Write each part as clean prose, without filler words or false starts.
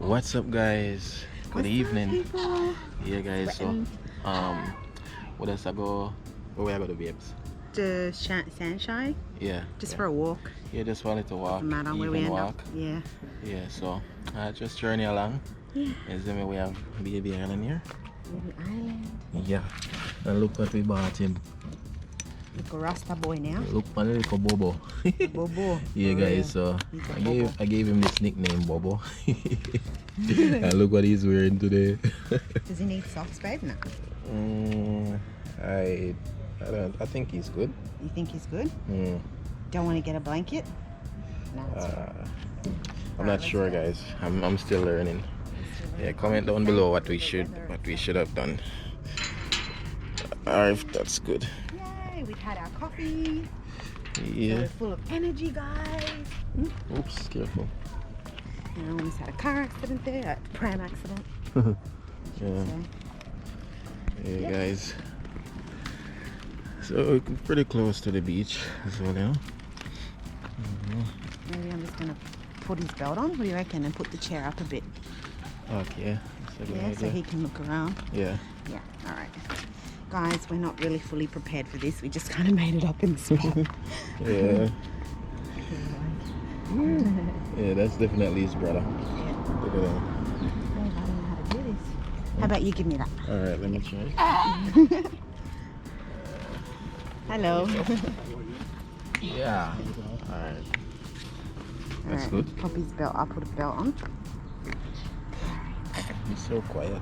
What's up, guys? Good evening. Yeah, guys. So, what else I go? Where we are going to babes? To Sunshine? Yeah. Just for a walk. Yeah, just wanted to walk. Doesn't matter where we Even end walk. up. Yeah. Yeah. So, just journey along. Yeah. And then we have Baby Island here. Baby Island. Yeah. And look what we bought him. Look a Rasta boy now. Look for the little Bobo. Bobo. Yeah, guys. So I gave him this nickname, Bobo. And look what he's wearing today. Does he need socks, babe? No. I think he's good. You think he's good? Don't want to get a blanket? No. I'm not sure, guys. I'm still learning. Yeah, comment down below what we should have done. If that's good. Yay! We've had our coffee. Yeah. So we're full of energy, guys. Oops, careful. And I almost had a car accident there, a pram accident. Yeah. Yeah, guys. So we're pretty close to the beach as well now. Maybe I'm just gonna put his belt on. What do you reckon? And put the chair up a bit. Okay. That's a good Yeah, idea. so he can look around. Yeah. Yeah. All right. Guys, we're not really fully prepared for this. We just kind of made it up in the spot. Yeah. Yeah, that's definitely his brother. Yeah. Look at that. I don't know how to do this. How about you give me that? Alright, let me try. Hello. Yeah. Alright. That's Alright, good. pop his belt. I'll put a belt on. He's so quiet.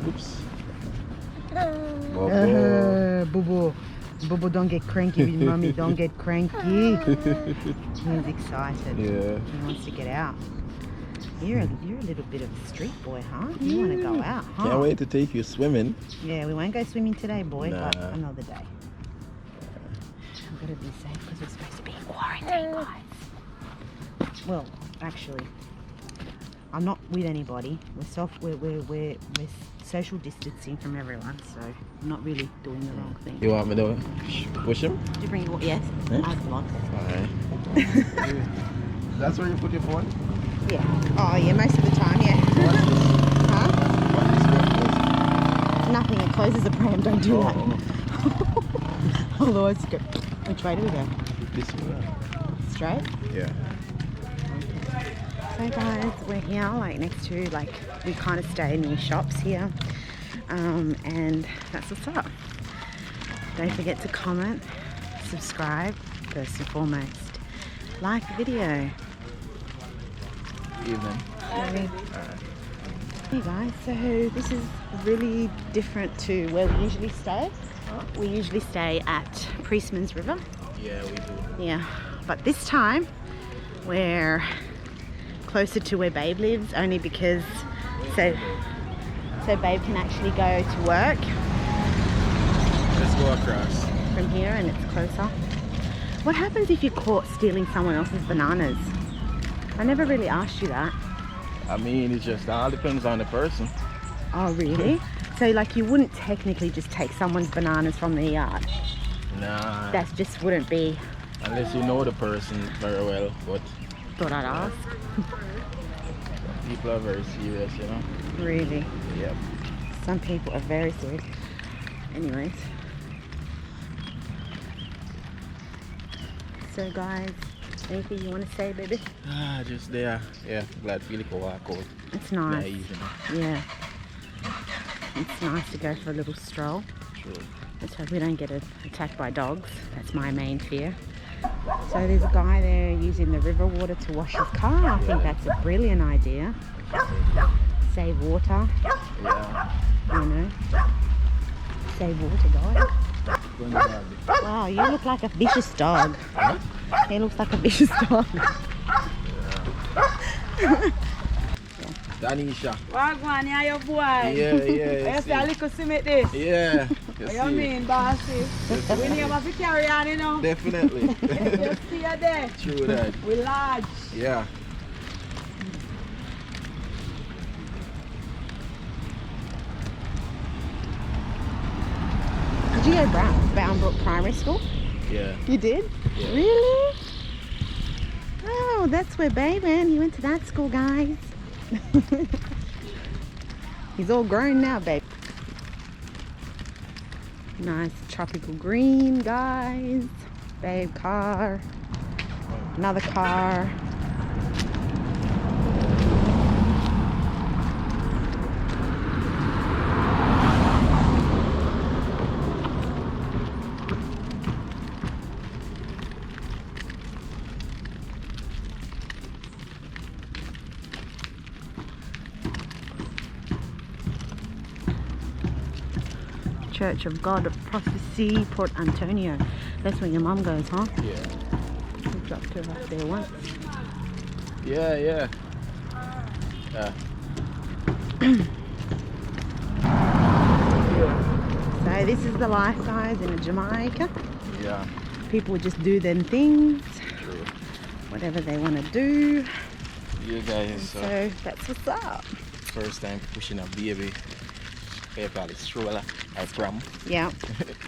Oops. Boo-boo. Boo-boo, don't get cranky with mommy. Don't get cranky. He's excited. Yeah. He wants to get out. You're a little bit of a street boy, huh? You want to go out, huh? Can't wait to take you swimming. Yeah, we won't go swimming today, boy, Nah. but another day. I've got to be safe because we're supposed to be in quarantine, guys. Well, actually, I'm not with anybody. We're social distancing from everyone, so I'm not really doing the wrong thing. You want me to push him? Did you bring your yes? Yeah. I vlog. Alright. That's where you put your phone? Yeah. Oh yeah, most of the time, yeah. Huh? Nothing. It closes the pram. Don't do that. Otherwise, you go. Which way do we go? This way. Straight. Yeah. So guys, we're here like next to we kind of stay near shops here, and that's what's up. Don't forget to comment, subscribe, first and foremost, like the video. Evening. Hey guys, so this is really different to where we usually stay. We usually stay at Priestman's River. Yeah, we do. Yeah, but this time we're closer to where Babe lives, only because so Babe can actually go to work Let's go across. from here and it's closer. What happens if you're caught stealing someone else's bananas? I never really asked you that. I mean, it just all depends on the person. Oh really? So you wouldn't technically just take someone's bananas from their yard? Nah. That just wouldn't be. Unless you know the person very well, but Thought I'd ask. people are very serious, you know? Really? Yep. Some people are very serious. Anyways. So guys, anything you want to say, baby? Just there. Yeah, glad Philly could walk out. It's nice. Naive, you know? Yeah. It's nice to go for a little stroll. True. Let's hope we don't get attacked by dogs. That's my main fear. So there's a guy there using the river water to wash his car. I think that's a brilliant idea. Save water, Yeah. you know. Save water, guys. Wow, you look like a vicious dog. Huh? He looks like a vicious dog. Danisha. Wagwan, yeah, your boy. Yeah. Yes, a little cement this. Yeah. What you mean, bossy? We need to carry on, you know. Definitely. Just see you there. True that. We large. Yeah. Leo Boundbrook Primary School? Yeah. You did? Yeah. Really? Oh, that's where Babe went. He went to that school, guys. He's all grown now, Babe. Nice tropical green, guys. Babe car. Another car. Church of God of Prophecy, Port Antonio. That's where your mum goes, huh? Yeah. We dropped her up there once. Yeah. So this is the life, guys, in Jamaica. Yeah. People just do them things, True. whatever they want to do. You guys. So that's what's up. First time pushing a baby. They call it stroller or pram. Yeah,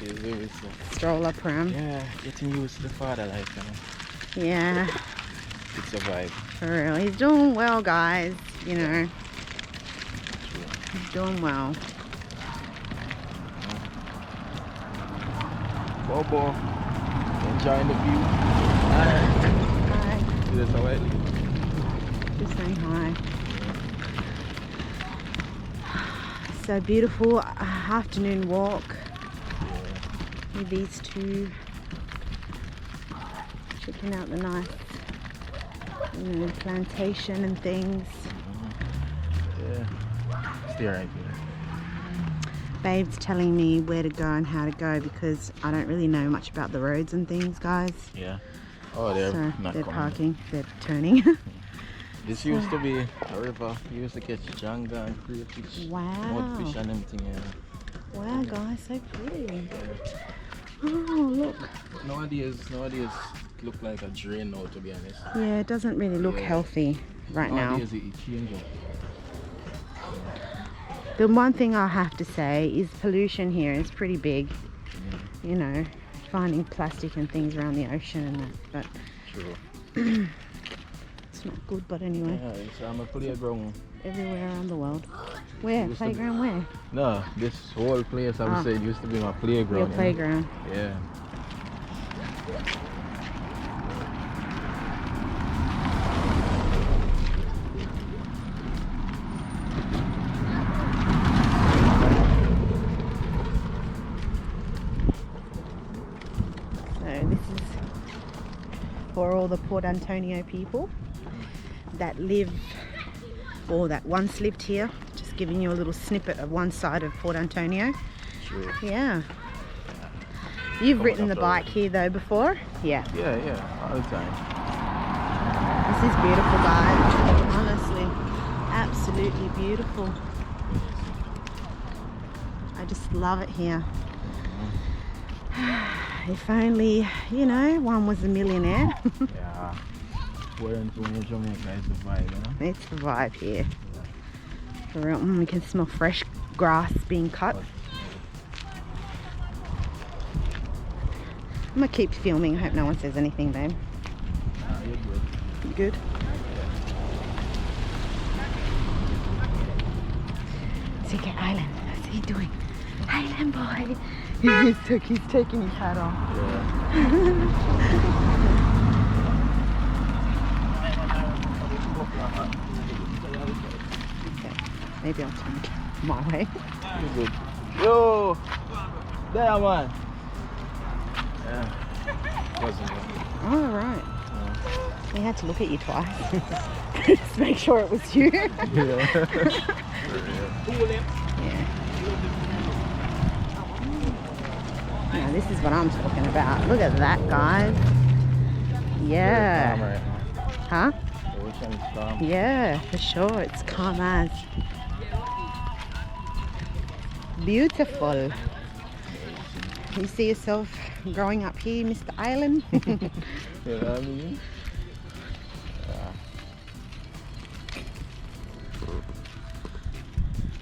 It's, stroller pram. yeah, getting used to the father life, you know. Yeah, It's a vibe. for real. He's doing well, guys. You know, he's doing well. Bobo, enjoying the view. Hi. That's how I Just saying hi. So beautiful afternoon walk with these two, checking out the nice, you know, plantation and things. Yeah. Stay right here. Babe's telling me where to go and how to go because I don't really know much about the roads and things, guys. Yeah. Oh, they're So not they're coming. parking, they're turning. This used to be a river. You used to catch janga and crayfish. Wow. Mudfish and everything, yeah. Wow, guys, so pretty. Oh, look. Nowadays look like a drain now, to be honest. Yeah, it doesn't really look Yeah. healthy right now. Nowadays it changes. The one thing I have to say is pollution here is pretty big. You know, finding plastic and things around the ocean and that, but True. it's not good. But anyway, Yeah, it's a playground. everywhere around the world. Where? Used to be- Playground where? No, this whole place I would Ah. say used to be my playground. Your you know? playground. Yeah. So this is for all the Port Antonio people that live or that once lived here. Just giving you a little snippet of one side of Port Antonio. Sure. Yeah. You've Coming ridden the up the bike road. here though before? Yeah. Yeah, all the time. This is beautiful, guys. Honestly, absolutely beautiful. I just love it here. If only, you know, one was a millionaire. Yeah. We're in Jamaica is the vibe, you know? It's the vibe here. For real. We can smell fresh grass being cut. I'm gonna keep filming. I hope no one says anything, babe. Nah, you're good. You good? Secret Island. What's he doing? Island boy. He's taking his hat off. Yeah. Okay. Maybe I'll turn my way. You're good. Yo! There, man! Yeah. Wasn't it? All right. We had to look at you twice. Just make sure it was you. Yeah. Yeah. Now this is what I'm talking about. Look at that, guys. Yeah. Huh? The ocean is calm. Yeah, for sure. It's calm as. Beautiful. You see yourself growing up here, Mr. Island? You know what I mean?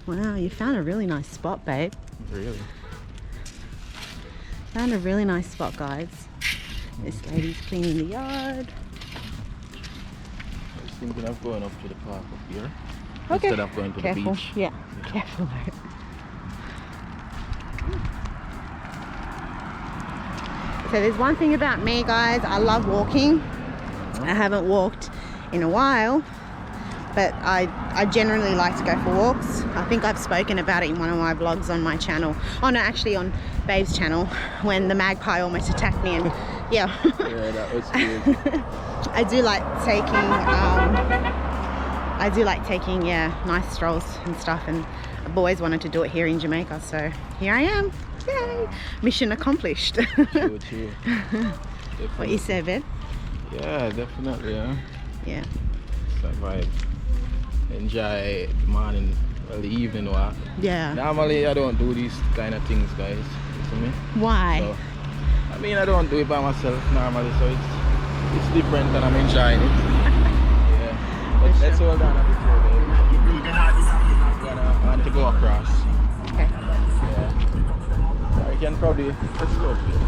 Wow, you found a really nice spot, babe. Really? Found a really nice spot, guys. This lady's cleaning the yard. I was thinking of going up to the park up here. Okay. Instead of going to Careful. the beach. Yeah, careful though. So there's one thing about me, guys. I love walking. I haven't walked in a while, but I generally like to go for walks. I think I've spoken about it in one of my vlogs on my channel. Oh no, actually on Babe's channel, when the magpie almost attacked me, and yeah. Yeah, that was good. I do like taking nice strolls and stuff, and I've always wanted to do it here in Jamaica, so here I am. Yay! Mission accomplished. True. What you say, babe? Yeah, definitely. Yeah. Survive. Enjoy the morning, well, the evening walk. Yeah. Normally I don't do these kind of things, guys. You see me? Why? So, I mean, I don't do it by myself normally, so it's different and I'm enjoying it. Yeah. But let's hold on a bit here, babe. I want to go across. Okay. Yeah. I can probably, let's go up here.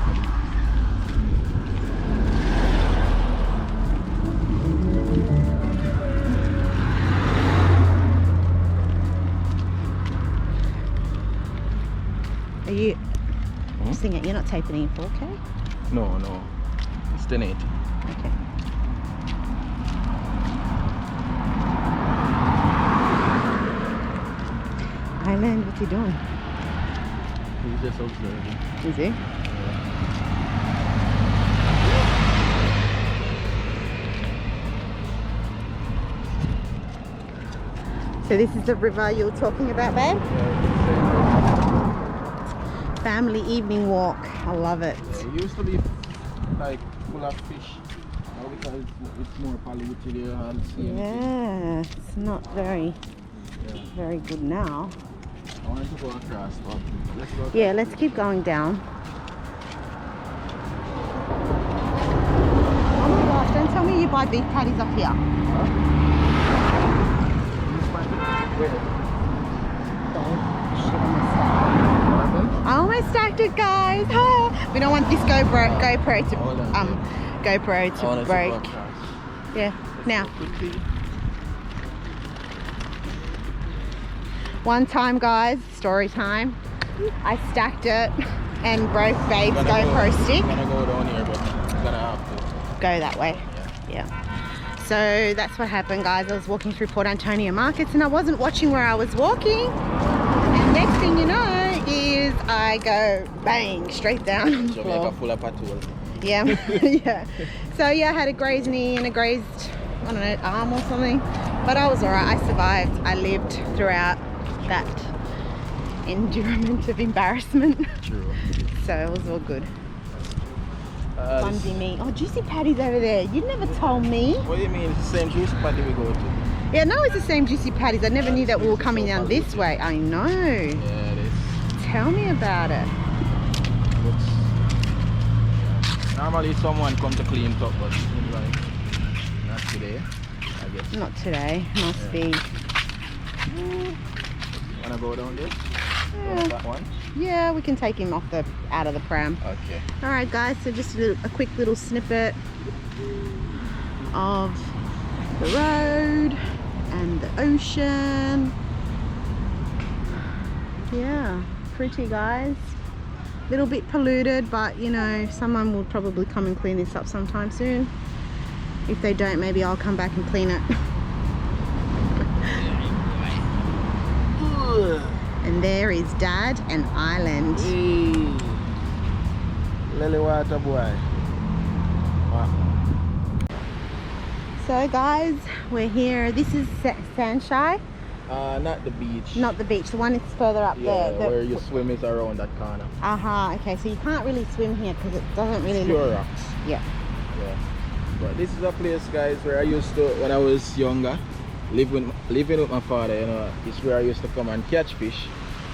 Are you singing? You're not taping in 4K? No. It's 1080. Okay. Island, what's he doing? He's just observing. Is he? So this is the river you were talking about, babe? Family evening walk. I love it. Yeah, it used to be like full of fish. Now because it's more polluted here and Yeah, it's not very good now. I wanted to go across, but let's go. Yeah, let's keep going down. Oh my gosh, don't tell me you buy beef patties up here. I almost stacked it, guys. Ah, we don't want this GoPro to break. Yeah, now. One time, guys, story time. I stacked it and broke Babe's GoPro stick. I'm gonna go down here, but I'm gonna have to go that way. Yeah. So that's what happened, guys. I was walking through Port Antonio markets and I wasn't watching where I was walking. And next thing you know is I go bang straight down on the floor. full of potholes. Yeah, yeah. So yeah, I had a grazed knee and a grazed, I don't know, arm or something. But I was alright. I survived. I lived throughout that endurance of embarrassment. True. So it was all good. Clumsy me. Oh, juicy patties over there. You never told me. What do you mean? It's the same juicy patty we go to? Yeah, no, it's the same juicy patties. I never knew that we were coming down this way. I know. Yeah, it is. Tell me about it. Normally someone come to clean it up, but it seems like not today, I guess. Not today. Must be. Wanna go down there? Yeah. That one? Yeah, we can take him out of the pram. Okay. All right, guys. So just a quick little snippet of the road and the ocean. Yeah, pretty, guys. Little bit polluted, but you know, someone will probably come and clean this up sometime soon. If they don't, maybe I'll come back and clean it. And there is Dad and Island. Hey. Lily water boy. Wow. So guys, we're here. This is Sunshine. Not the beach. Not the beach, the one that's further up Yeah, there. where you swim is around that corner. Okay, so you can't really swim here because it doesn't really Pure look... rocks. Yeah. Yeah. But this is a place, guys, where I used to, when I was younger, living with my father, you know, it's where I used to come and catch fish.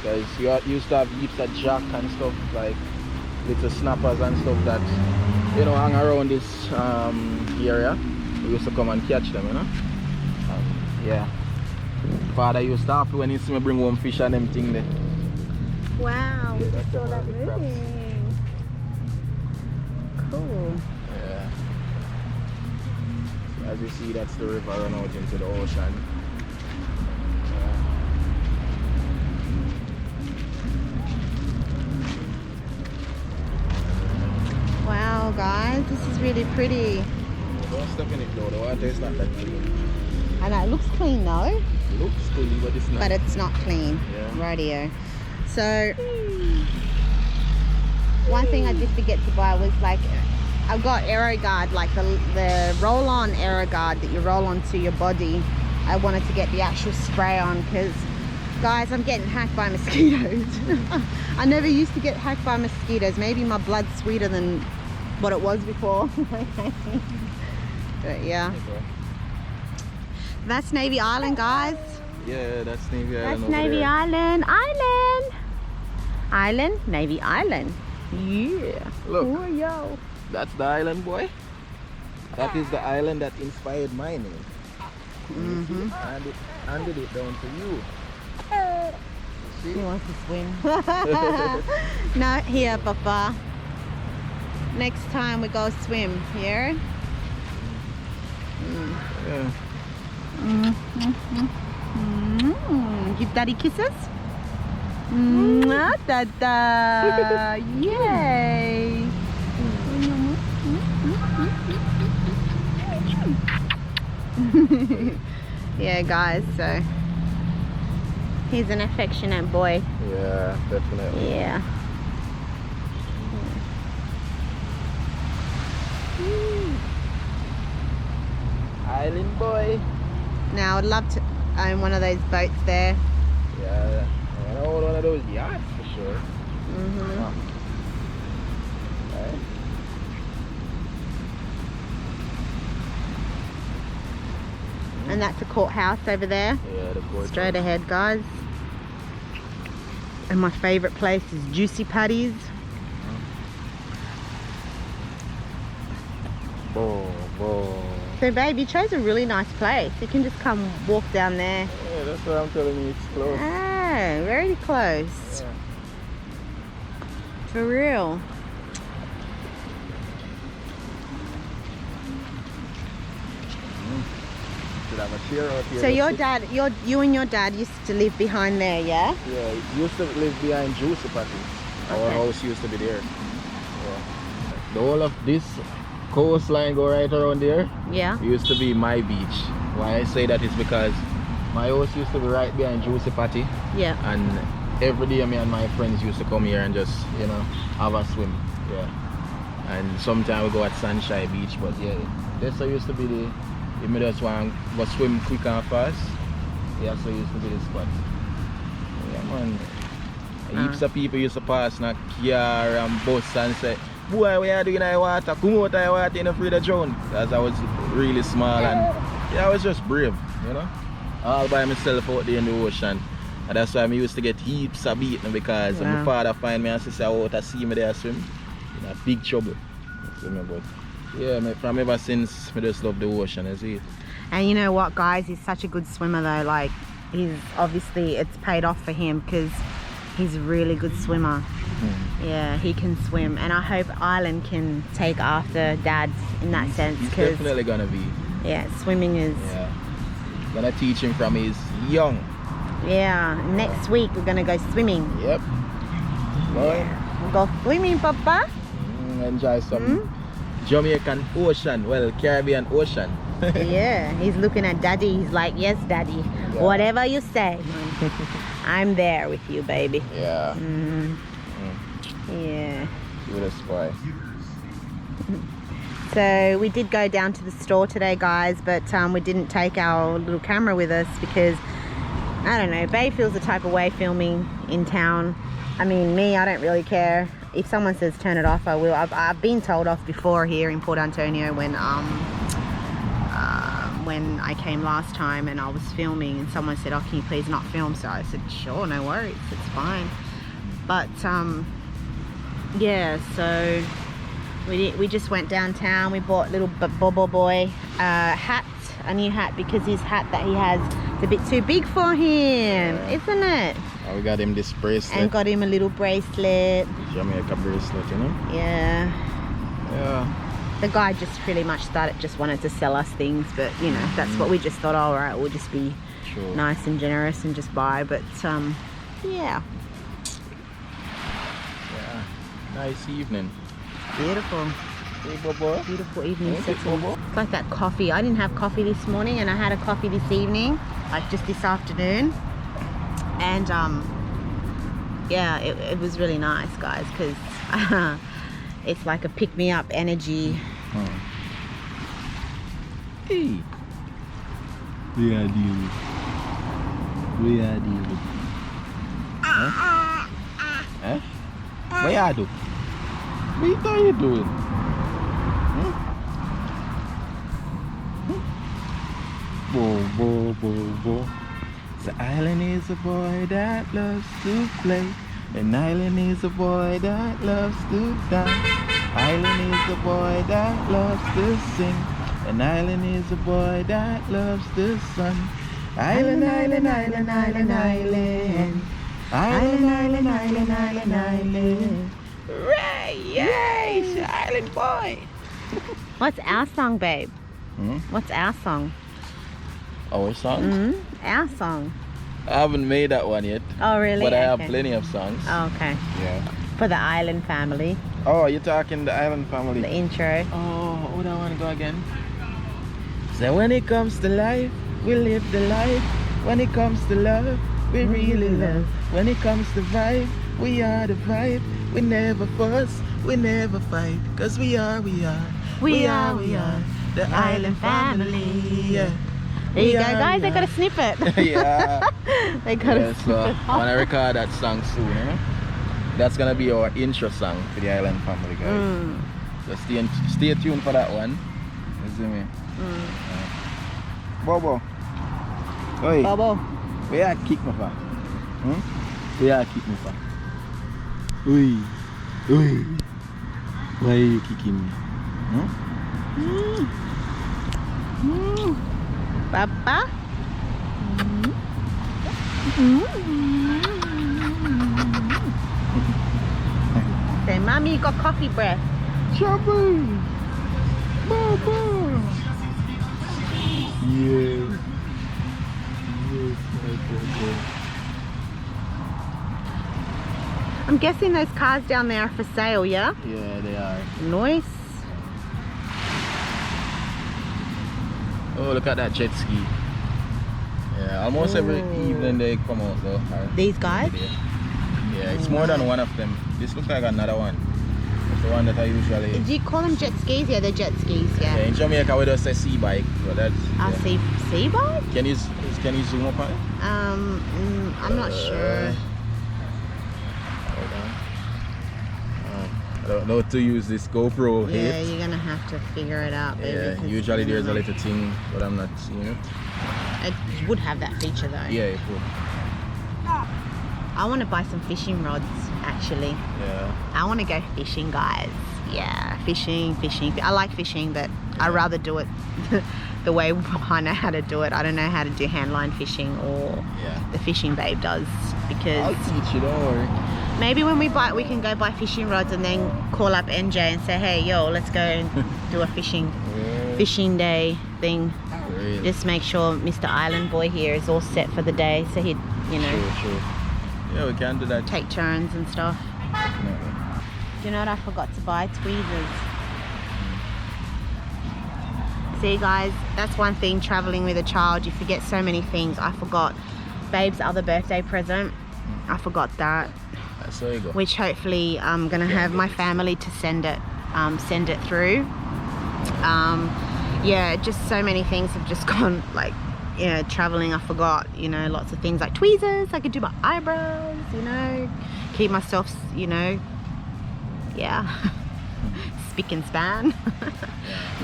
Because you used to have heaps of jack and stuff, like little snappers and stuff that, you know, hang around this area. We used to come and catch them, you know. Yeah. Father used to happy when he see me bring home fish and them thing there. Wow, we Yeah, just saw that's that one of the crabs. moving. you see, that's the river run out into the ocean. Wow, guys, this is really pretty. Don't step in it though, the water is not that clean. I know, it looks clean though. It looks clean, but it's not. But it's not clean. Yeah. Radio. So, one thing I did forget to buy was like, I got AeroGuard, like the roll-on AeroGuard that you roll onto your body. I wanted to get the actual spray on because, guys, I'm getting hacked by mosquitoes. I never used to get hacked by mosquitoes. Maybe my blood's sweeter than what it was before. But yeah. Okay. That's Navy Island, guys. Yeah, that's Navy Island. That's over Navy there. Island. Island, Navy Island. Yeah. Look. Oh, yo. That's the island, boy. That is the island that inspired my name. Mm-hmm. Handed it down to you. He See? wants to swim. No, here, Papa. Next time we go swim, here. Yeah. Give daddy kisses. Mwah, Dada. Yay. Yeah, guys, so he's an affectionate boy. Yeah, definitely. Yeah. Island boy. Now I'd love to own one of those boats there. Yeah, I own one of those yachts for sure. Mm-hmm. Right. And that's a courthouse over there. Yeah, the board. Straight ahead, guys. And my favorite place is Juicy Patties. Boom, boom. So babe, you chose a really nice place. You can just come walk down there. Yeah, that's what I'm telling you, it's close. Oh, very close. Yeah. For real. Should have a chair out here. So your dad, you and your dad used to live behind there, yeah? Yeah, it used to live behind Juicy Patty. Our Okay. house used to be there. Yeah. The whole of this coastline go right around there. Yeah. It used to be my beach. Why I say that is because my house used to be right behind Juicy Patty, Yeah. and every day me and my friends used to come here and just, you know, have a swim. Yeah. And sometimes we go at Sunshine Beach, but yeah, this used to be the, if me just want to go swim quick and fast, yeah, so used to be the spot. Yeah, man. Heaps of people used to pass in a car and bus and say, boy, what you doing in the water? Come out of the water, you're not afraid of drown. Because I was really small and yeah, I was just brave, you know. All by myself out there in the ocean. And that's why I used to get heaps of beating because when my father find me and sister out to see me there swim, in a big trouble. You know, but yeah, from ever since I just love the ocean, you see it. And you know what, guys? He's such a good swimmer though. Like, he's obviously, it's paid off for him because he's a really good swimmer. Yeah, he can swim, and I hope Ireland can take after Dad in that sense. He's 'cause, definitely gonna be. yeah, swimming is. Yeah. Gonna teach him from he's young. Yeah. Next week we're gonna go swimming. Yep. Boy, We'll go swimming, Papa. enjoy some Jamaican ocean, well, Caribbean ocean. Yeah, he's looking at Daddy. He's like, yes, Daddy. Yeah. Whatever you say, I'm there with you, baby. Yeah. Yeah. You're the spy. So we did go down to the store today, guys, but we didn't take our little camera with us because, I don't know, Babe feels the type of way filming in town. I mean, me, I don't really care. If someone says turn it off, I will. I've been told off before here in Port Antonio when I came last time and I was filming and someone said, oh, can you please not film? So I said, sure, no worries, it's fine. But yeah, so we just went downtown. We bought little Bobo Boy hat, a new hat, because his hat that he has is a bit too big for him, isn't it? We got him this bracelet. And got him a little bracelet. Jamaica bracelet, you know? Yeah. Yeah. The guy just pretty much just wanted to sell us things, but you know, that's what we just thought. All right, we'll just be nice and generous and just buy. But yeah. Yeah. Nice evening. Beautiful. Hey, Bobo. Beautiful evening Okay, setting. Bobo. It's like that coffee. I didn't have coffee this morning, and I had a coffee this evening, like just this afternoon. And yeah, it was really nice, guys, because it's like a pick-me-up energy. Hey. We are dealing. We are dealing. Huh? Huh? What you do? What are you doing? Bo, bo, bo, bo. The island is a boy that loves to play. An island is a boy that loves to dance. Island is a boy that loves to sing. An island is a boy that loves the sun. Island, island, island, island, island. Island, island, island, island, island. Hooray! Yay! It's the island boy. What's our song, babe? What's our song? Our songs? Our song. I haven't made that one yet. Oh, really? But I have Okay. plenty of songs. Oh, okay. Yeah. For the island family, Oh, you're talking the island family. the intro. Oh, how do I want to go again? So when it comes to life, we live the life. When it comes to love, we really love. When it comes to vibe, we are the vibe. We never fuss, we never fight. Cause we are the island family. Yeah. There you go, guys. They got a snippet. Yeah. They got Yeah, a so snippet. I want to record that song soon, That's gonna be our intro song for the island family, guys. So stay tuned for that one. You see me? Bobo. Oi. Bobo. Where you kick me for? Where you kick me for? Oi. Oi. Why are you kicking me? Papa. Say, mommy, you got coffee breath. Chubby. Bobo. Yes. Yes, my bobo. I'm guessing those cars down there are for sale, yeah? Yeah, they are. Nice. Oh, look at that jet ski. Yeah, almost every evening they come out though. These guys? Yeah, it's more than one of them. This looks like another one. It's the one that I usually... Do you call them jet skis? Yeah, they're jet skis, yeah. Yeah, in Jamaica we just say sea bike. So that's... Yeah. Sea bike? Can you zoom up on it? I'm not sure. Hold on. I don't know to use this GoPro Yeah, hit. you're gonna have to figure it out, baby. Yeah, 'cause usually you there's a know, little thing, but I'm not seeing it. It would have that feature though. Yeah, it would. I want to buy some fishing rods, actually. Yeah. I want to go fishing, guys. Yeah, fishing. I like fishing, but I'd rather do it the way I know how to do it. I don't know how to do handline fishing or the fishing babe does, because I'll teach you, don't worry. maybe when we can go buy fishing rods and then call up NJ and say, hey, yo, let's go and do a fishing day thing. Really? Just make sure Mr. Island Boy here is all set for the day, so he'd, you know, True. Yeah, we can do that. take turns and stuff. Definitely. Do you know what I forgot to buy? Tweezers. See, guys, that's one thing traveling with a child. You forget so many things. I forgot Babe's other birthday present. I forgot that. So you go. Which hopefully I'm gonna have my family to send it through. Yeah, just so many things have just gone, like, you know, traveling. I forgot, you know, lots of things like tweezers. I could do my eyebrows, you know, keep myself, you know, yeah, spick and span.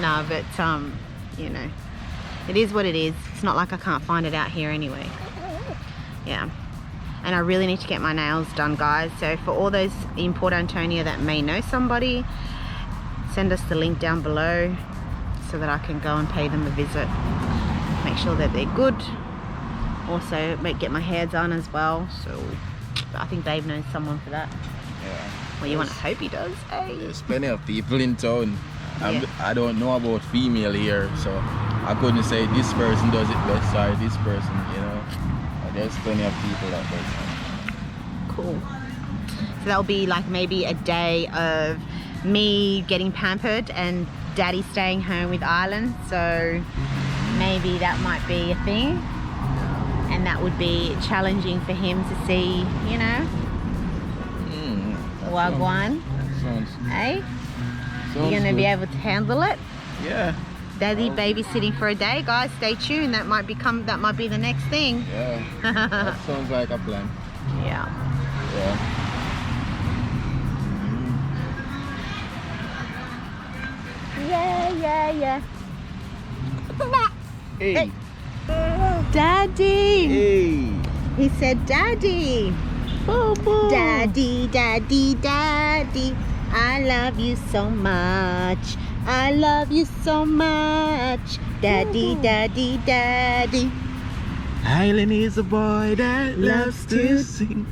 No, but you know, it is what it is. It's not like I can't find it out here anyway. Yeah. And I really need to get my nails done, guys. So for all those in Port Antonio that may know somebody, send us the link down below so that I can go and pay them a visit. Make sure that they're good. Also, get my hair done as well. So I think Dave knows someone for that. Yeah. Well, you want to hope he does. Hey. There's plenty of people in town. I don't know about female here, so I couldn't say this person does it best or this person, you know. There's plenty of people that does it. Cool. So that'll be like maybe a day of me getting pampered and Daddy staying home with Island. So maybe that might be a thing. And that would be challenging for him to see, you know. Wagwan. Hey? You're gonna be able to handle it? Yeah. Daddy babysitting for a day, guys. Stay tuned. That might be the next thing. Yeah. That sounds like a plan. Yeah. Yeah. Yeah. Hey. Daddy. Hey. He said, Daddy. Boo boo. Daddy. I love you so much. I love you so much. Daddy. Island is a boy that loves to sing.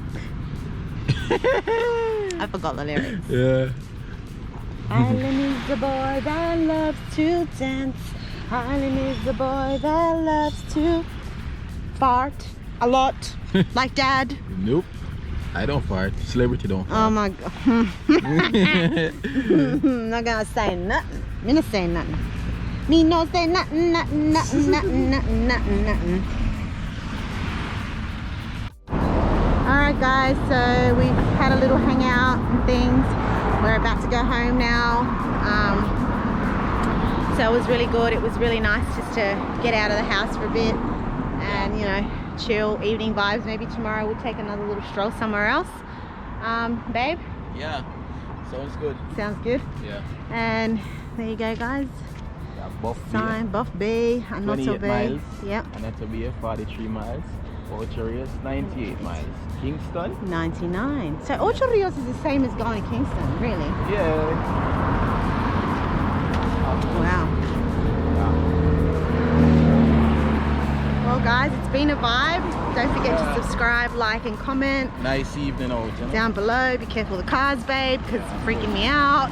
I forgot the lyrics. Yeah. Island is a boy that loves to dance. Island is a boy that loves to fart a lot, like Dad. Nope. I don't fart. Celebrity don't fart. Oh my God. Not gonna say nothing. Me not say nothing. Me no say nothing. Alright guys, so we've had a little hangout and things. We're about to go home now. So it was really good. It was really nice just to get out of the house for a bit and, you know, chill, evening vibes. Maybe tomorrow we'll take another little stroll somewhere else. Babe? Yeah. Sounds good. Sounds good. Yeah. And there you go, guys. Yeah, Buff Sign, Buff Bay, and not so 28 Bay. miles. Yep. And that's 43 miles. Ocho Rios, 98 miles. Kingston? 99. So Ocho Rios is the same as going to Kingston, really? Yeah. Wow. Well guys, it's been a vibe. Don't forget to subscribe, like and comment Nice evening out. You know? down below. Be careful of the cars, babe, because it's freaking me out.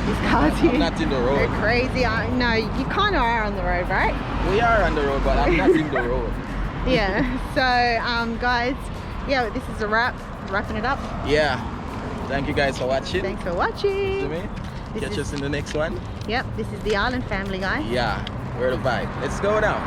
These cars here, I'm not in the road. they're crazy. I know, you kind of are on the road, right? We are on the road, but I'm not in the road. Yeah. So guys, yeah, this is a wrap. Wrapping it up. Yeah. Thank you guys for watching. Thanks for watching. This Catch is- us in the next one. Yep, this is the Island family, guys. Yeah. We're the vibe. Let's go now.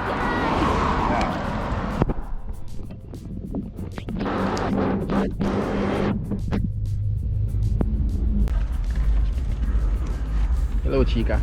Hello, Chica.